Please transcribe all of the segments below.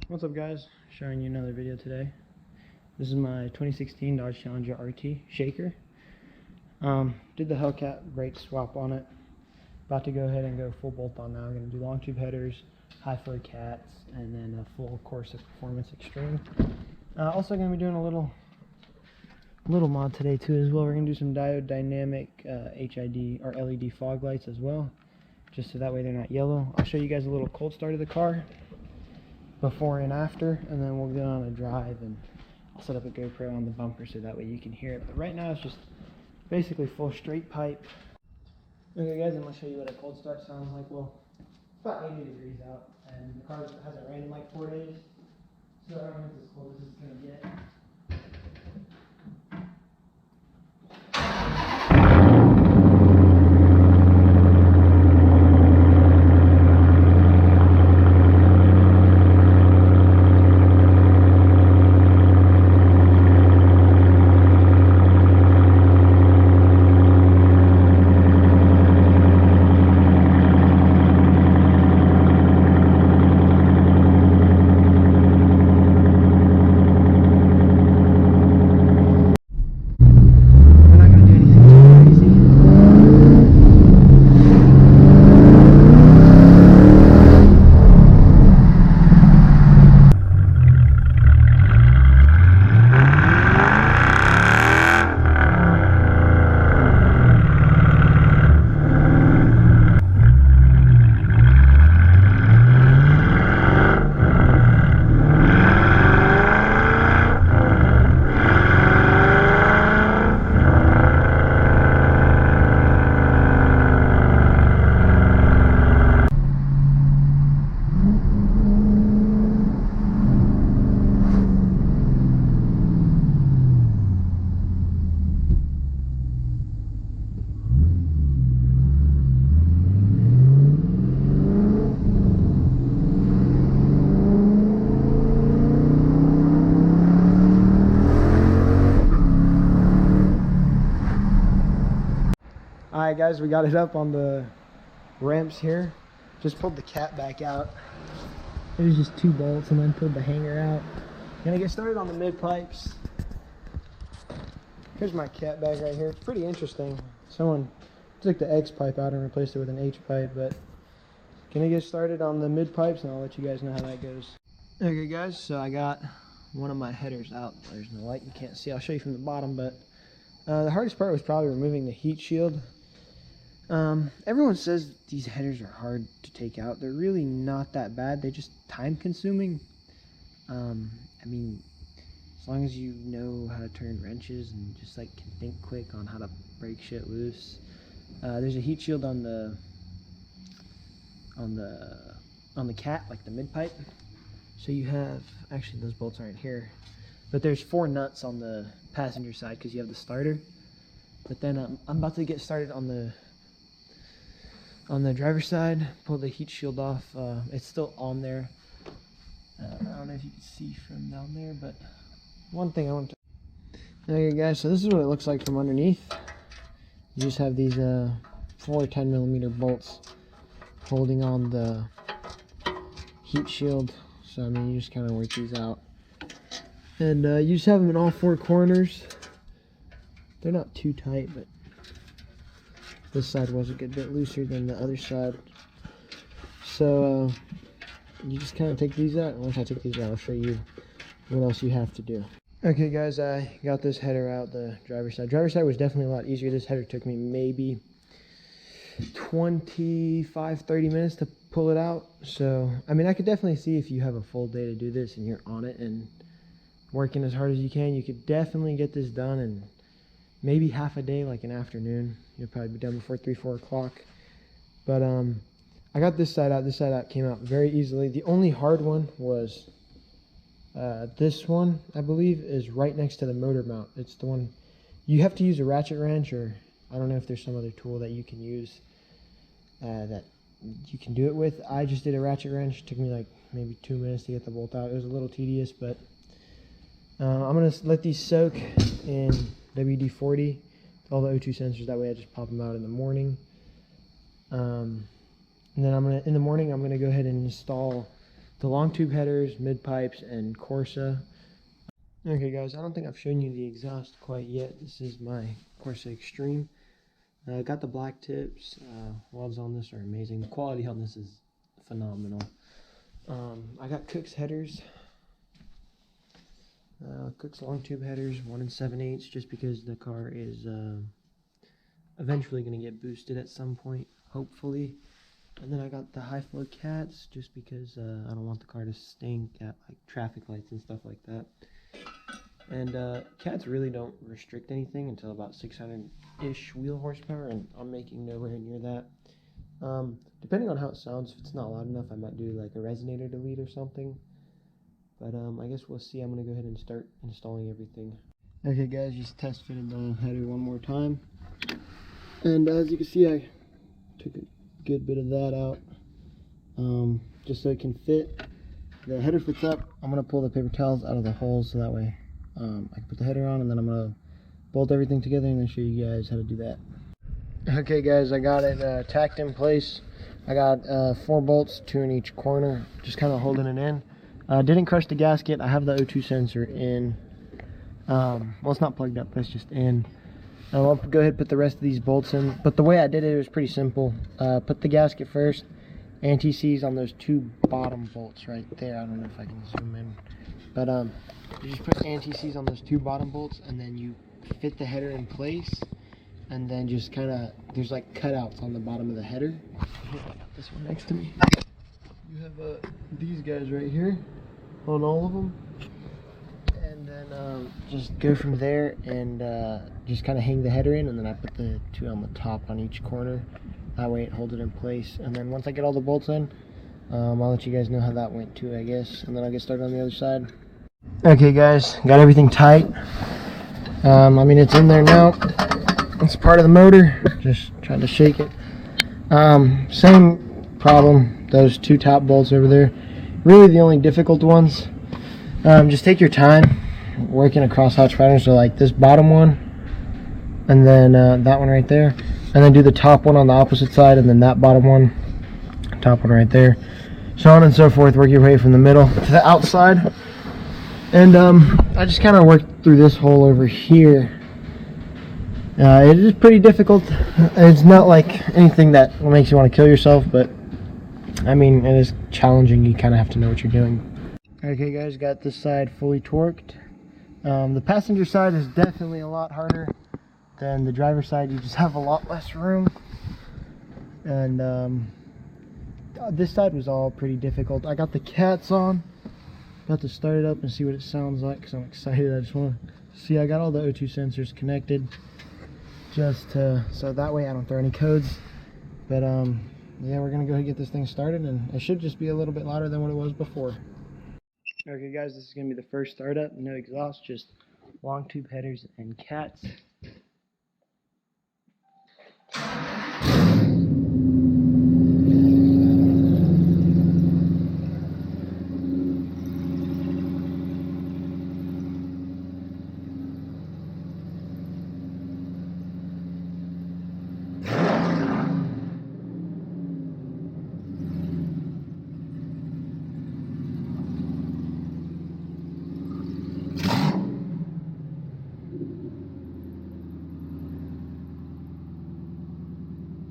What's up, guys? Showing you another video today. This is my 2016 Dodge Challenger RT shaker. Did the Hellcat brake swap on it. About to go ahead and go full bolt on now. I'm going to do long tube headers, high flow cats, and then a full course of Performance Extreme. Also going to be doing a little mod today too as well. We're going to do some diode dynamic HID or LED fog lights as well, just so that way they're not yellow. I'll show you guys a little cold start of the car before and after, and then we'll go on a drive and I'll set up a GoPro on the bumper so that way you can hear it. But right now it's just basically full straight pipe. Okay guys, I'm going to show you what a cold start sounds like. Well, it's about 80 degrees out and the car hasn't ran in like 4 days, so I don't know if it's as cold as it's going to get. Alright guys, we got it up on the ramps here. Just pulled the cat back out. It was just 2 bolts and then pulled the hanger out. Gonna get started on the mid pipes. Here's my cat bag right here. It's pretty interesting. Someone took the X pipe out and replaced it with an H pipe, but gonna get started on the mid pipes and I'll let you guys know how that goes. Okay guys, so I got one of my headers out. There's no light, you can't see. I'll show you from the bottom, but the hardest part was probably removing the heat shield. Everyone says these headers are hard to take out. They're really not that bad. They're just time consuming. I mean, as long as you know how to turn wrenches and just like can think quick on how to break shit loose. There's a heat shield on the cat, like the mid pipe. So you have, actually those bolts aren't here, but there's 4 nuts on the passenger side because you have the starter. But then I'm about to get started on the driver's side. Pull the heat shield off. It's still on there. I don't know if you can see from down there, but one thing I want to... Okay guys, so this is what it looks like from underneath. You just have these 4 10mm bolts holding on the heat shield. So I mean, you just kind of work these out. And you just have them in all 4 corners. They're not too tight, but this side was a good bit looser than the other side. So you just kind of take these out. Once I take these out, I'll show you what else you have to do. Okay guys, I got this header out, the driver's side. Driver's side was definitely a lot easier. This header took me maybe 25-30 minutes to pull it out. So I mean, I could definitely see if you have a full day to do this and you're on it and working as hard as you can, you could definitely get this done in maybe half a day, like an afternoon. You'll probably be done before 3-4 o'clock. But I got this side out. This side out came out very easily. The only hard one was this one, I believe, is right next to the motor mount. It's the one you have to use a ratchet wrench, or I don't know if there's some other tool that you can use that you can do it with. I just did a ratchet wrench. It took me like maybe 2 minutes to get the bolt out. It was a little tedious, but I'm going to let these soak in WD-40, all the O2 sensors. That way I just pop them out in the morning. And then in the morning I'm going to go ahead and install the long tube headers, mid pipes, and Corsa. Okay guys, I don't think I've shown you the exhaust quite yet. This is my Corsa Extreme. Got the black tips. Welds on this are amazing. The quality on this is phenomenal. I got Cook's headers. Cook's long tube headers, 1 7/8, just because the car is eventually going to get boosted at some point, hopefully. And then I got the high flow cats, just because I don't want the car to stink at like traffic lights and stuff like that. And cats really don't restrict anything until about 600-ish wheel horsepower, and I'm making nowhere near that. Depending on how it sounds, if it's not loud enough, I might do like a resonator delete or something. But I guess we'll see. I'm going to go ahead and start installing everything. Okay guys, just test fitted the header one more time. And as you can see, I took a good bit of that out, just so it can fit. The header fits up. I'm going to pull the paper towels out of the holes so that way I can put the header on, and then I'm going to bolt everything together and then show you guys how to do that. Okay guys, I got it tacked in place. I got 4 bolts, 2 in each corner, just kind of holding it in. Didn't crush the gasket. I have the O2 sensor in. Well, it's not plugged up, but it's just in. I'll go ahead and put the rest of these bolts in. But the way I did it was pretty simple. Put the gasket first, anti-seize on those 2 bottom bolts right there. I don't know if I can zoom in. But you just put anti-seize on those 2 bottom bolts, and then you fit the header in place. And then just kind of, there's like cutouts on the bottom of the header. Here, I got this one next to me. You have these guys right here on all of them. And then just go from there and just kind of hang the header in, and then I put the 2 on the top on each corner. That way it holds it in place. And then once I get all the bolts in, I'll let you guys know how that went too, I guess. And then I'll get started on the other side. Okay guys, got everything tight. I mean, it's in there now. It's part of the motor. Just trying to shake it. Same problem, those 2 top bolts over there. Really the only difficult ones. Just take your time working across hotch patterns. So like this bottom one, and then that one right there, and then do the top one on the opposite side, and then that bottom one, top one right there, so on and so forth. Work your way from the middle to the outside. And I just kind of worked through this hole over here. It is pretty difficult. It's not like anything that makes you want to kill yourself, but I mean, it is challenging. You kind of have to know what you're doing. Okay guys, got this side fully torqued. The passenger side is definitely a lot harder than the driver's side. You just have a lot less room. And this side was all pretty difficult. I got the cats on. About to start it up and see what it sounds like, because I'm excited. I just want to see. I got all the O2 sensors connected, just so that way I don't throw any codes. But yeah, we're gonna go ahead and get this thing started, and it should just be a little bit louder than what it was before. Okay guys, this is gonna be the first startup. No exhaust, just long tube headers and cats.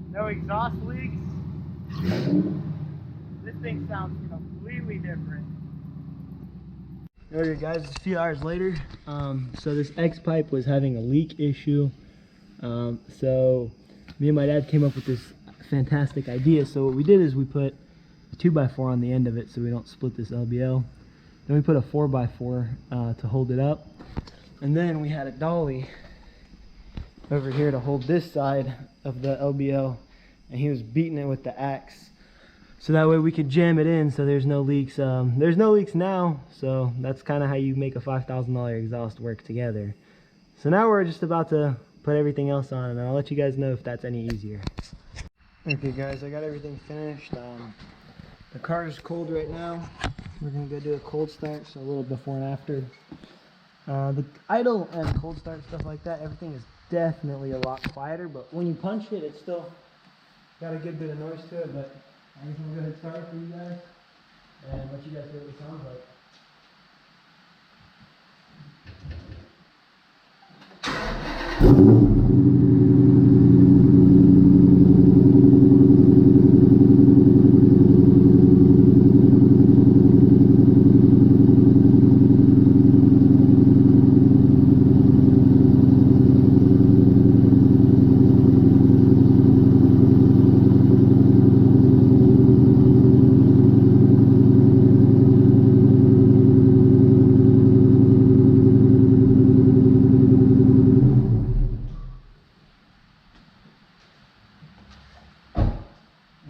No exhaust leaks. This thing sounds completely different. Okay guys, it's a few hours later. So this X pipe was having a leak issue. So me and my dad came up with this fantastic idea. So what we did is we put a 2x4 on the end of it so we don't split this LBL. Then we put a 4x4 to hold it up. And then we had a dolly over here to hold this side of the LBL. And he was beating it with the axe, so that way we could jam it in so there's no leaks. There's no leaks now, so that's kind of how you make a $5,000 exhaust work together. So now we're just about to put everything else on, and I'll let you guys know if that's any easier. Okay guys, I got everything finished. The car is cold right now. We're gonna go do a cold start, so a little before and after. The idle and cold start, stuff like that, everything is definitely a lot quieter, but when you punch it, it's still got a good bit of noise to it. But I just want to go ahead and start it for you guys. and let you guys hear what it sounds like.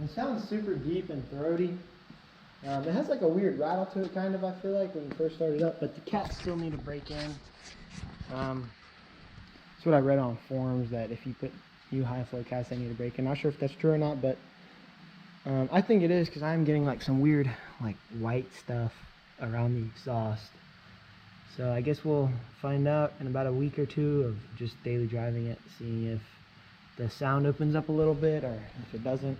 It sounds super deep and throaty. It has like a weird rattle to it, kind of, I feel like, when you first started up, but the cats still need to break in. That's what I read on forums, that if you put new high flow cats, they need to break in. Not sure if that's true or not, but I think it is, because I'm getting like some weird like white stuff around the exhaust. So I guess we'll find out in about a week or two of just daily driving it, seeing if the sound opens up a little bit, or if it doesn't.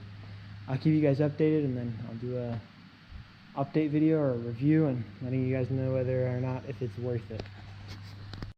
I'll keep you guys updated, and then I'll do a update video or a review and letting you guys know whether or not if it's worth it.